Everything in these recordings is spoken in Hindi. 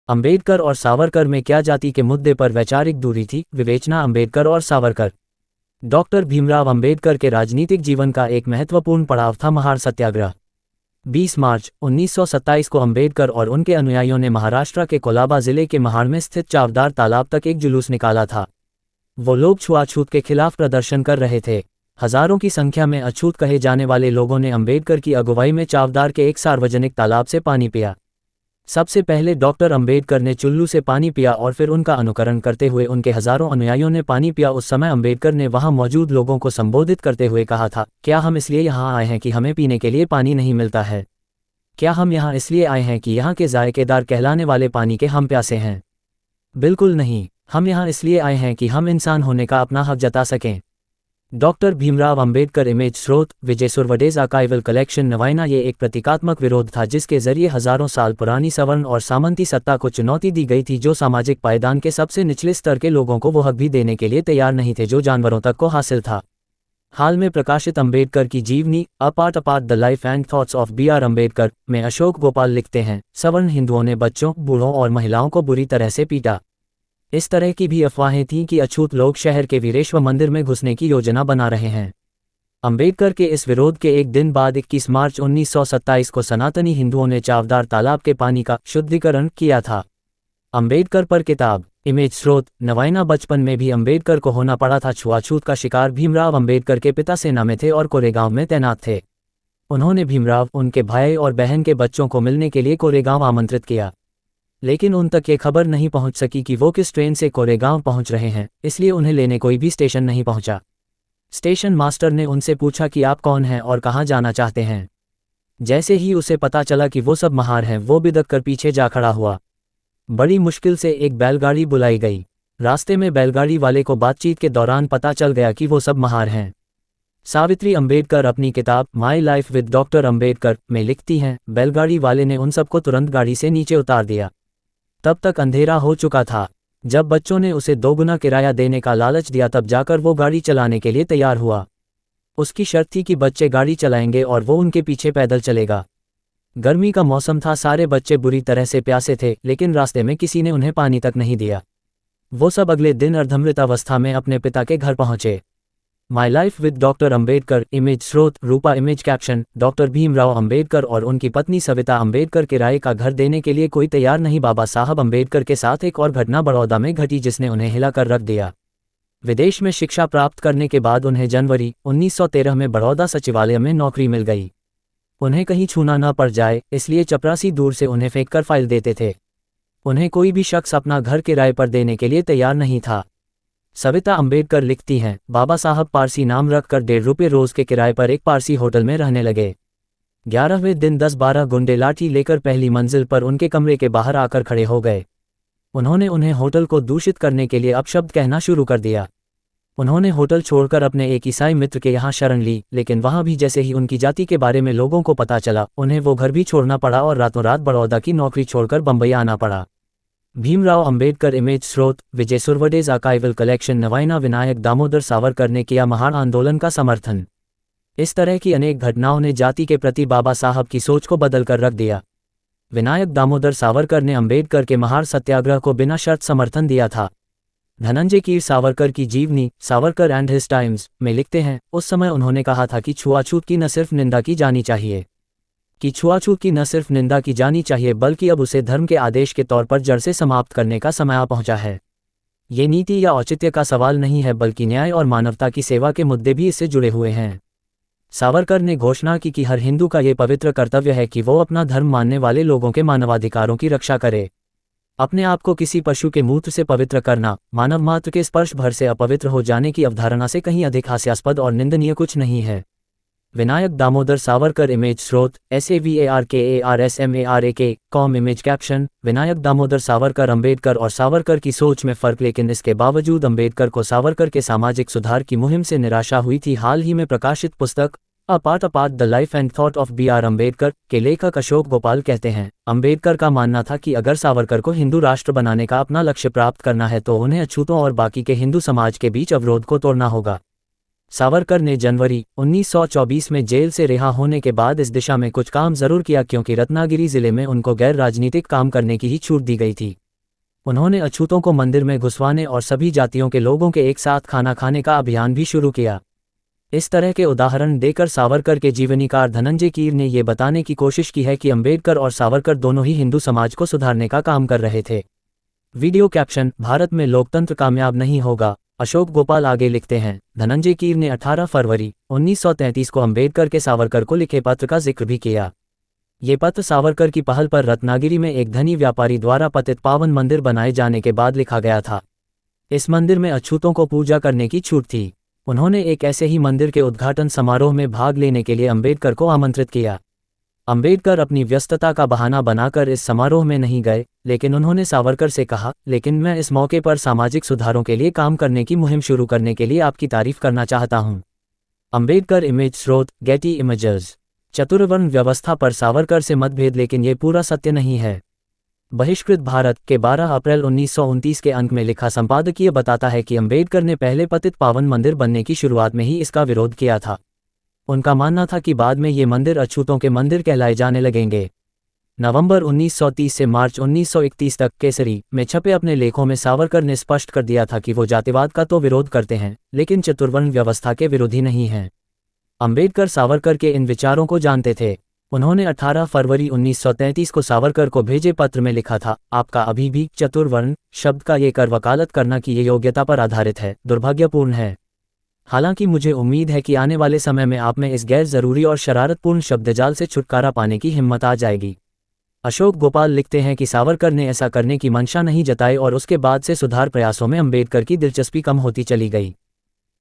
अंबेडकर और सावरकर में क्या जाति के मुद्दे पर वैचारिक दूरी थी? विवेचना अंबेडकर और सावरकर। डॉक्टर भीमराव अंबेडकर के राजनीतिक जीवन का एक महत्वपूर्ण पड़ाव था महार सत्याग्रह। 20 मार्च 1927 को अंबेडकर और उनके अनुयायियों ने महाराष्ट्र के कोलाबा जिले के महाड़ में स्थित चावदार तालाब तक एक जुलूस निकाला था। वो लोग छुआछूत के खिलाफ प्रदर्शन कर रहे थे। हजारों की संख्या में अछूत कहे जाने वाले लोगों ने अंबेडकर की अगुवाई में चावदार के एक सार्वजनिक तालाब से पानी पिया। सबसे पहले डॉक्टर अंबेडकर ने चुल्लू से पानी पिया और फिर उनका अनुकरण करते हुए उनके हजारों अनुयायियों ने पानी पिया। उस समय अंबेडकर ने वहां मौजूद लोगों को संबोधित करते हुए कहा था, क्या हम इसलिए यहाँ आए हैं कि हमें पीने के लिए पानी नहीं मिलता है? क्या हम यहाँ इसलिए आए हैं कि यहाँ के जायकेदार कहलाने वाले पानी के हम प्यासे हैं? बिल्कुल नहीं, हम यहाँ इसलिए आए हैं कि हम इंसान होने का अपना हक जता सकें। डॉक्टर भीमराव अंबेडकर इमेज स्रोत विजय सुरवडेज आर्काइवल कलेक्शन नवाइना। ये एक प्रतीकात्मक विरोध था जिसके जरिए हजारों साल पुरानी सवर्ण और सामंती सत्ता को चुनौती दी गई थी, जो सामाजिक पायदान के सबसे निचले स्तर के लोगों को वो हक भी देने के लिए तैयार नहीं थे जो जानवरों तक को हासिल था। हाल में प्रकाशित अंबेडकर की जीवनी a part apart the life and thoughts of B R Ambedkar में अशोक गोपाल लिखते हैं, सवर्ण हिंदुओं ने बच्चों, बूढ़ों और महिलाओं को बुरी तरह से पीटा। इस तरह की भी अफवाहें थीं कि अछूत लोग शहर के वीरेश्वर मंदिर में घुसने की योजना बना रहे हैं। अंबेडकर के इस विरोध के एक दिन बाद 21 मार्च 1927 को सनातनी हिंदुओं ने चावदार तालाब के पानी का शुद्धिकरण किया था। अंबेडकर पर किताब इमेज स्रोत नवाइना। बचपन में भी अंबेडकर को होना पड़ा था छुआछूत का शिकार। भीमराव अंबेडकर के पिता सेना में थे और कोरेगांव में तैनात थे। उन्होंने भीमराव, उनके भाई और बहन के बच्चों को मिलने के लिए कोरेगांव आमंत्रित किया, लेकिन उन तक ये खबर नहीं पहुंच सकी कि वो किस ट्रेन से कोरेगांव पहुंच रहे हैं, इसलिए उन्हें लेने कोई भी स्टेशन नहीं पहुंचा। स्टेशन मास्टर ने उनसे पूछा कि आप कौन हैं और कहां जाना चाहते हैं। जैसे ही उसे पता चला कि वो सब महार हैं, वो बिदक कर पीछे जा खड़ा हुआ। बड़ी मुश्किल से एक बैलगाड़ी बुलाई गई। रास्ते में बैलगाड़ी वाले को बातचीत के दौरान पता चल गया कि वो सब महार हैं। सावित्री अंबेडकर अपनी किताब माई लाइफ विद डॉक्टर अंबेडकर में लिखती हैं, बैलगाड़ी वाले ने उन सबको तुरंत गाड़ी से नीचे उतार दिया। तब तक अंधेरा हो चुका था। जब बच्चों ने उसे 2 गुना किराया देने का लालच दिया तब जाकर वो गाड़ी चलाने के लिए तैयार हुआ। उसकी शर्त थी कि बच्चे गाड़ी चलाएंगे और वो उनके पीछे पैदल चलेगा। गर्मी का मौसम था, सारे बच्चे बुरी तरह से प्यासे थे, लेकिन रास्ते में किसी ने उन्हें पानी तक नहीं दिया। वो सब अगले दिन अर्धमृत अवस्था में अपने पिता के घर पहुंचे। My life with doctor Ambedkar image स्रोत रूपा image caption. Doctor Bhimrao Ambedkar और उनकी पत्नी सविता अंबेडकर किराए का घर देने के लिए कोई तैयार नहीं। बाबा साहब अंबेडकर के साथ एक और घटना बड़ौदा में घटी जिसने उन्हें हिलाकर रख दिया। विदेश में शिक्षा प्राप्त करने के बाद उन्हें जनवरी 1913 में बड़ौदा सचिवालय में नौकरी मिल गई। उन्हें कहीं छूना न पड़ जाए इसलिए चपरासी दूर से उन्हें फेंक कर फाइल देते थे। उन्हें कोई भी शख्स अपना घर किराए पर देने के लिए तैयार नहीं था। सविता अंबेडकर लिखती हैं, बाबा साहब पारसी नाम रखकर ₹1.5 रोज के किराए पर एक पारसी होटल में रहने लगे। 11वें दिन 10-12 गुंडे लाठी लेकर पहली मंजिल पर उनके कमरे के बाहर आकर खड़े हो गए। उन्होंने उन्हें होटल को दूषित करने के लिए अपशब्द कहना शुरू कर दिया। उन्होंने होटल छोड़कर अपने एक ईसाई मित्र के यहाँ शरण ली, लेकिन वहाँ भी जैसे ही उनकी जाति के बारे में लोगों को पता चला, उन्हें वो घर भी छोड़ना पड़ा और रातों रात बड़ौदा की नौकरी छोड़कर बंबई आना पड़ा। भीमराव अंबेडकर इमेज स्रोत विजय सुरवडेज आर्काइवल कलेक्शन नवाइना। विनायक दामोदर सावरकर ने किया महार आंदोलन का समर्थन। इस तरह की अनेक घटनाओं ने जाति के प्रति बाबा साहब की सोच को बदलकर रख दिया। विनायक दामोदर सावरकर ने अंबेडकर के महार सत्याग्रह को बिना शर्त समर्थन दिया था। धनंजय कीर सावरकर की जीवनी सावरकर एंड हिज टाइम्स में लिखते हैं, उस समय उन्होंने कहा था कि छुआछूत की न सिर्फ निंदा की जानी चाहिए बल्कि अब उसे धर्म के आदेश के तौर पर जड़ से समाप्त करने का समय आ पहुंचा है। ये नीति या औचित्य का सवाल नहीं है, बल्कि न्याय और मानवता की सेवा के मुद्दे भी इससे जुड़े हुए हैं। सावरकर ने घोषणा की कि हर हिंदू का ये पवित्र कर्तव्य है कि वो अपना धर्म मानने वाले लोगों के मानवाधिकारों की रक्षा करे। अपने आप को किसी पशु के मूत्र से पवित्र करना, मानव मात्र के स्पर्श भर से अपवित्र हो जाने की अवधारणा से कहीं अधिक हास्यास्पद और निंदनीय कुछ नहीं है। विनायक दामोदर सावरकर इमेज स्रोत SAVARKARSMARAK image caption. Vinayak Damodar Savarkar Ambedkar और सावरकर की सोच में फर्क, लेकिन इसके बावजूद अंबेडकर को सावरकर के सामाजिक सुधार की मुहिम से निराशा हुई थी। हाल ही में प्रकाशित पुस्तक a part apart the life and thought of B R Ambedkar के लेखक अशोक गोपाल कहते हैं, अंबेडकर का मानना था कि अगर सावरकर को हिंदू राष्ट्र बनाने का अपना लक्ष्य प्राप्त करना है तो उन्हें अछूतों और बाकी के हिंदू समाज के बीच अवरोध को तोड़ना होगा। सावरकर ने जनवरी 1924 में जेल से रिहा होने के बाद इस दिशा में कुछ काम जरूर किया, क्योंकि रत्नागिरी जिले में उनको गैर राजनीतिक काम करने की ही छूट दी गई थी। उन्होंने अछूतों को मंदिर में घुसवाने और सभी जातियों के लोगों के एक साथ खाना खाने का अभियान भी शुरू किया। इस तरह के उदाहरण देकर सावरकर के जीवनीकार धनंजय कीर ने ये बताने की कोशिश की है कि अंबेडकर और सावरकर दोनों ही हिंदू समाज को सुधारने का काम कर रहे थे। वीडियो कैप्शन: भारत में लोकतंत्र कामयाब नहीं होगा। अशोक गोपाल आगे लिखते हैं, धनंजय कीर ने 18 फरवरी 1933 को अंबेडकर के सावरकर को लिखे पत्र का जिक्र भी किया। ये पत्र सावरकर की पहल पर रत्नागिरी में एक धनी व्यापारी द्वारा पतित पावन मंदिर बनाए जाने के बाद लिखा गया था। इस मंदिर में अछूतों को पूजा करने की छूट थी। उन्होंने एक ऐसे ही मंदिर के उद्घाटन समारोह में भाग लेने के लिए अंबेडकर को आमंत्रित किया। अंबेडकर अपनी व्यस्तता का बहाना बनाकर इस समारोह में नहीं गए, लेकिन उन्होंने सावरकर से कहा, लेकिन मैं इस मौके पर सामाजिक सुधारों के लिए काम करने की मुहिम शुरू करने के लिए आपकी तारीफ करना चाहता हूं। अंबेडकर इमेज स्रोत: गेटी इमेजेस। चतुर्वर्ण व्यवस्था पर सावरकर से मतभेद, लेकिन ये पूरा सत्य नहीं है। बहिष्कृत भारत के 12 अप्रैल 1929 के अंक में लिखा संपादकीय बताता है कि अंबेडकर ने पहले पतित पावन मंदिर बनने की शुरुआत में ही इसका विरोध किया था। उनका मानना था कि बाद में ये मंदिर अछूतों के मंदिर कहलाए जाने लगेंगे। नवंबर 1930 से मार्च 1931 तक केसरी में छपे अपने लेखों में सावरकर ने स्पष्ट कर दिया था कि वो जातिवाद का तो विरोध करते हैं, लेकिन चतुर्वर्ण व्यवस्था के विरोधी नहीं हैं। अंबेडकर सावरकर के इन विचारों को जानते थे। उन्होंने 18 फरवरी 1933 को सावरकर को भेजे पत्र में लिखा था, आपका अभी भी चतुर्वर्ण शब्द का ये कर वकालत करना कि ये योग्यता पर आधारित है, दुर्भाग्यपूर्ण है। हालांकि मुझे उम्मीद है कि आने वाले समय में आप में इस गैर जरूरी और शरारतपूर्ण शब्दजाल से छुटकारा पाने की हिम्मत आ जाएगी। अशोक गोपाल लिखते हैं कि सावरकर ने ऐसा करने की मंशा नहीं जताई और उसके बाद से सुधार प्रयासों में अंबेडकर की दिलचस्पी कम होती चली गई।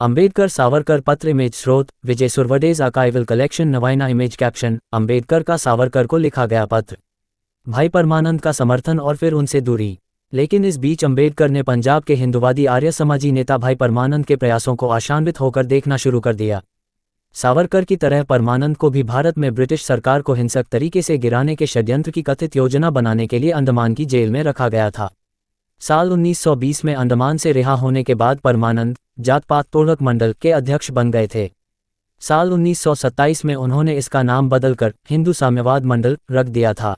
अंबेडकर सावरकर पत्र इमेज स्रोत: विजय सुरवडेज आर्काइवल कलेक्शन नवाइना इमेज कैप्शन: अंबेडकर का सावरकर को लिखा गया पत्र। भाई परमानंद का समर्थन और फिर उनसे दूरी। लेकिन इस बीच अंबेडकर ने पंजाब के हिंदुवादी आर्य समाजी नेता भाई परमानंद के प्रयासों को आशान्वित होकर देखना शुरू कर दिया। सावरकर की तरह परमानंद को भी भारत में ब्रिटिश सरकार को हिंसक तरीके से गिराने के षड्यंत्र की कथित योजना बनाने के लिए अंडमान की जेल में रखा गया था। साल 1920 में अंडमान से रिहा होने के बाद परमानंद जात पात तोड़क मंडल के अध्यक्ष बन गए थे। साल 1927 में उन्होंने इसका नाम बदलकर हिंदू साम्यवाद मंडल रख दिया था।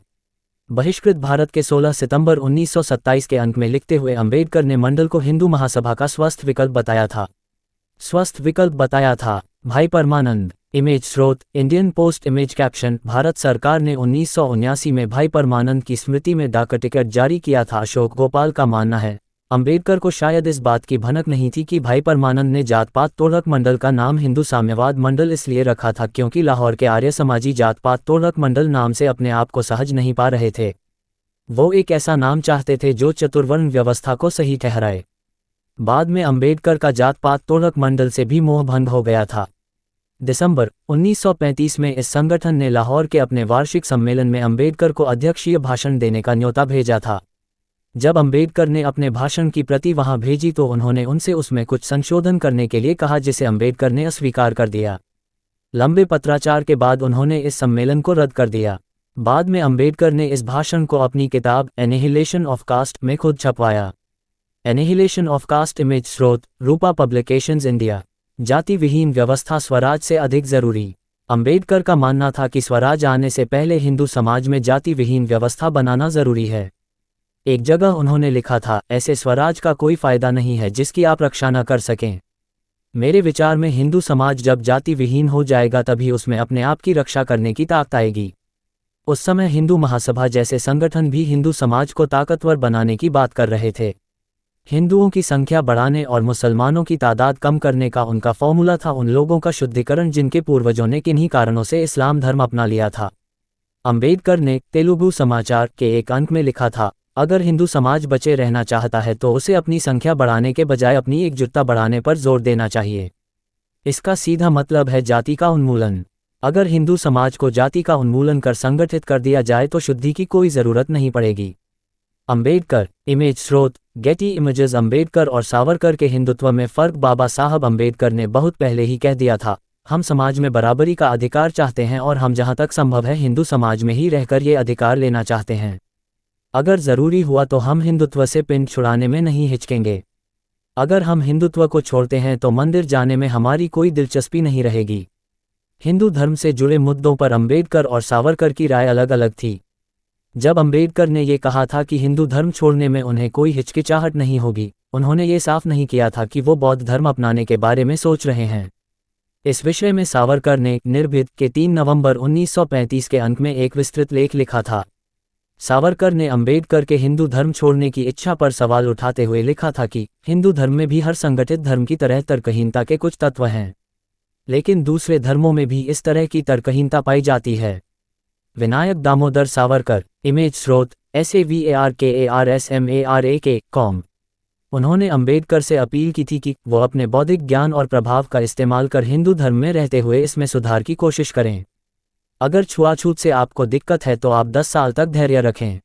बहिष्कृत भारत के 16 सितंबर 1927 के अंक में लिखते हुए अंबेडकर ने मंडल को हिंदू महासभा का स्वस्थ विकल्प बताया था। भाई परमानंद इमेज स्रोत: Indian post image caption: Bharat सरकार ने 1979 में भाई परमानंद की स्मृति में डाक टिकट जारी किया था। अशोक गोपाल का मानना है, अंबेडकर को शायद इस बात की भनक नहीं थी कि भाई परमानंद ने जात पात तोड़क मंडल का नाम हिंदू साम्यवाद मंडल इसलिए रखा था क्योंकि लाहौर के आर्य समाजी जात पात तोड़क मंडल नाम से अपने आप को सहज नहीं पा रहे थे। वो एक ऐसा नाम चाहते थे जो चतुर्वर्ण व्यवस्था को सही ठहराए। बाद में अंबेडकर का जात पात तोड़क मंडल से भी मोह भंग हो गया था। दिसंबर 1935 में इस संगठन ने लाहौर के अपने वार्षिक सम्मेलन में अंबेडकर को अध्यक्षीय भाषण देने का न्योता भेजा था। जब अंबेडकर ने अपने भाषण की प्रति वहां भेजी तो उन्होंने उनसे उसमें कुछ संशोधन करने के लिए कहा, जिसे अंबेडकर ने अस्वीकार कर दिया। लंबे पत्राचार के बाद उन्होंने इस सम्मेलन को रद्द कर दिया। बाद में अंबेडकर ने इस भाषण को अपनी किताब एनिहिलेशन ऑफ कास्ट में खुद छपवाया। एनिहिलेशन ऑफ कास्ट इमेज स्रोत: रूपा पब्लिकेशंस इंडिया। जाति विहीन व्यवस्था स्वराज से अधिक जरूरी। अंबेडकर का मानना था कि स्वराज आने से पहले हिंदू समाज में जाति विहीन व्यवस्था बनाना जरूरी है। एक जगह उन्होंने लिखा था, ऐसे स्वराज का कोई फायदा नहीं है जिसकी आप रक्षा न कर सकें। मेरे विचार में हिंदू समाज जब जाति विहीन हो जाएगा तभी उसमें अपने आप की रक्षा करने की ताकत आएगी। उस समय हिंदू महासभा जैसे संगठन भी हिंदू समाज को ताकतवर बनाने की बात कर रहे थे। हिंदुओं की संख्या बढ़ाने और मुसलमानों की तादाद कम करने का उनका फॉर्मूला था उन लोगों का शुद्धिकरण जिनके पूर्वजों ने किन्हीं कारणों से इस्लाम धर्म अपना लिया था। अंबेडकर ने तेलुगु समाचार के एक अंक में लिखा था, अगर हिंदू समाज बचे रहना चाहता है तो उसे अपनी संख्या बढ़ाने के बजाय अपनी एकजुटता बढ़ाने पर जोर देना चाहिए। इसका सीधा मतलब है जाति का उन्मूलन। अगर हिंदू समाज को जाति का उन्मूलन कर संगठित कर दिया जाए तो शुद्धि की कोई जरूरत नहीं पड़ेगी। अंबेडकर इमेज स्रोत: गेटी इमेजेस। अंबेडकर और सावरकर के हिंदुत्व में फर्क। बाबा साहब अंबेडकर ने बहुत पहले ही कह दिया था, हम समाज में बराबरी का अधिकार चाहते हैं और हम जहां तक संभव है हिंदू समाज में ही रहकर ये अधिकार लेना चाहते हैं। अगर जरूरी हुआ तो हम हिंदुत्व से पिंड छुड़ाने में नहीं हिचकेंगे। अगर हम हिंदुत्व को छोड़ते हैं तो मंदिर जाने में हमारी कोई दिलचस्पी नहीं रहेगी। हिंदू धर्म से जुड़े मुद्दों पर अंबेडकर और सावरकर की राय अलग अलग थी। जब अंबेडकर ने ये कहा था कि हिंदू धर्म छोड़ने में उन्हें कोई हिचकिचाहट नहीं होगी, उन्होंने ये साफ नहीं किया था कि वो बौद्ध धर्म अपनाने के बारे में सोच रहे हैं। इस विषय में सावरकर ने निर्भीक के 3 नवंबर 1935 के अंक में एक विस्तृत लेख लिखा था। सावरकर ने अंबेडकर के हिंदू धर्म छोड़ने की इच्छा पर सवाल उठाते हुए लिखा था कि हिंदू धर्म में भी हर संगठित धर्म की तरह तर्कहीनता के कुछ तत्व हैं, लेकिन दूसरे धर्मों में भी इस तरह की तर्कहीनता पाई जाती है। विनायक दामोदर सावरकर, इमेज स्रोत SAVARKARSMARAK.com। उन्होंने अंबेडकर से अपील की थी कि वो अपने बौद्धिक ज्ञान और प्रभाव का इस्तेमाल कर हिंदू धर्म में रहते हुए इसमें सुधार की कोशिश करें। अगर छुआछूत से आपको दिक्कत है तो आप 10 साल तक धैर्य रखें।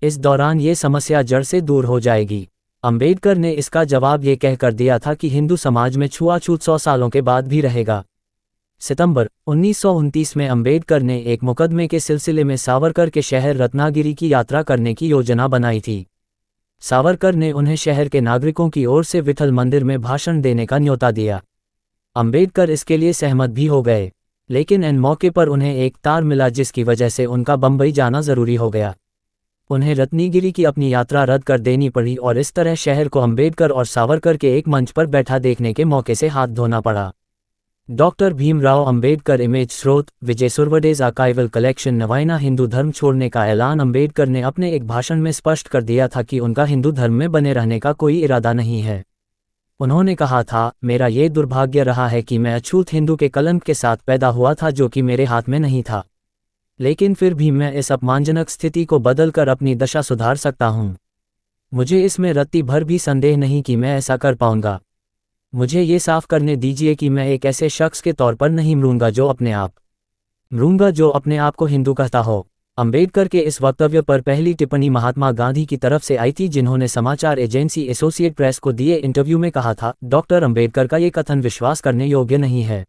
इस दौरान ये समस्या जड़ से दूर हो जाएगी। अंबेडकर ने इसका जवाब ये कहकर दिया था कि हिंदू समाज में छुआछूत 100 सालों के बाद भी रहेगा। सितंबर 1929 में अंबेडकर ने एक मुकदमे के सिलसिले में सावरकर के शहर रत्नागिरी की यात्रा करने की योजना बनाई थी। सावरकर ने उन्हें शहर के नागरिकों की ओर से विठल मंदिर में भाषण देने का न्योता दिया। अंबेडकर इसके लिए सहमत भी हो गए, लेकिन इन मौके पर उन्हें एक तार मिला जिसकी वजह से उनका बम्बई जाना जरूरी हो गया। उन्हें रत्नागिरी की अपनी यात्रा रद्द कर देनी पड़ी और इस तरह शहर को अंबेडकर और सावरकर के एक मंच पर बैठा देखने के मौके से हाथ धोना पड़ा। डॉक्टर भीमराव अंबेडकर, इमेज स्रोत विजय सुरवडेज आर्काइवल कलेक्शन। नवाइना हिंदू धर्म छोड़ने का ऐलान। अंबेडकर ने अपने एक भाषण में स्पष्ट कर दिया था कि उनका हिंदू धर्म में बने रहने का कोई इरादा नहीं है। उन्होंने कहा था, मेरा ये दुर्भाग्य रहा है कि मैं अछूत हिंदू के कलंक के साथ पैदा हुआ था जो कि मेरे हाथ में नहीं था, लेकिन फिर भी मैं इस अपमानजनक स्थिति को बदलकर अपनी दशा सुधार सकता हूँ। मुझे इसमें रत्ती भर भी संदेह नहीं कि मैं ऐसा कर पाऊंगा। मुझे ये साफ करने दीजिए कि मैं एक ऐसे शख्स के तौर पर नहीं मरूंगा जो अपने आप को हिंदू कहता हो। अंबेडकर के इस वक्तव्य पर पहली टिप्पणी महात्मा गांधी की तरफ से आई थी, जिन्होंने समाचार एजेंसी एसोसिएट प्रेस को दिए इंटरव्यू में कहा था, डॉक्टर अंबेडकर का ये कथन विश्वास करने योग्य नहीं है।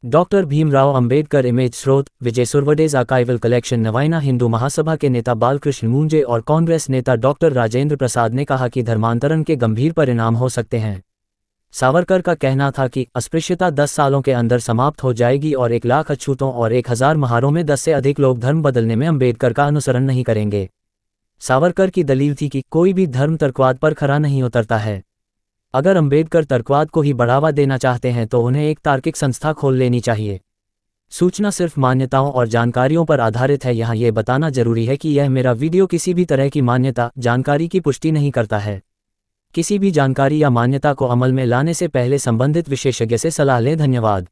डॉक्टर भीमराव अंबेडकर, इमेज स्रोत विजय सुरवडेज आर्काइवल कलेक्शन। नवाइना हिंदू महासभा के नेता बालकृष्ण मुंजे और कांग्रेस नेता डॉक्टर राजेंद्र प्रसाद ने कहा कि धर्मांतरण के गंभीर परिणाम हो सकते हैं। सावरकर का कहना था कि अस्पृश्यता 10 सालों के अंदर समाप्त हो जाएगी और 1 लाख अछूतों और 1000 महारों में 10 से अधिक लोग धर्म बदलने में अंबेडकर का अनुसरण नहीं करेंगे। सावरकर की दलील थी कि कोई भी धर्म तर्कवाद पर खरा नहीं उतरता है। अगर अंबेडकर तर्कवाद को ही बढ़ावा देना चाहते हैं तो उन्हें एक तार्किक संस्था खोल लेनी चाहिए। सूचना सिर्फ मान्यताओं और जानकारियों पर आधारित है। यहाँ ये बताना जरूरी है कि यह मेरा वीडियो किसी भी तरह की मान्यता, जानकारी की पुष्टि नहीं करता है। किसी भी जानकारी या मान्यता को अमल में लाने से पहले संबंधित विशेषज्ञ से सलाह लें। धन्यवाद।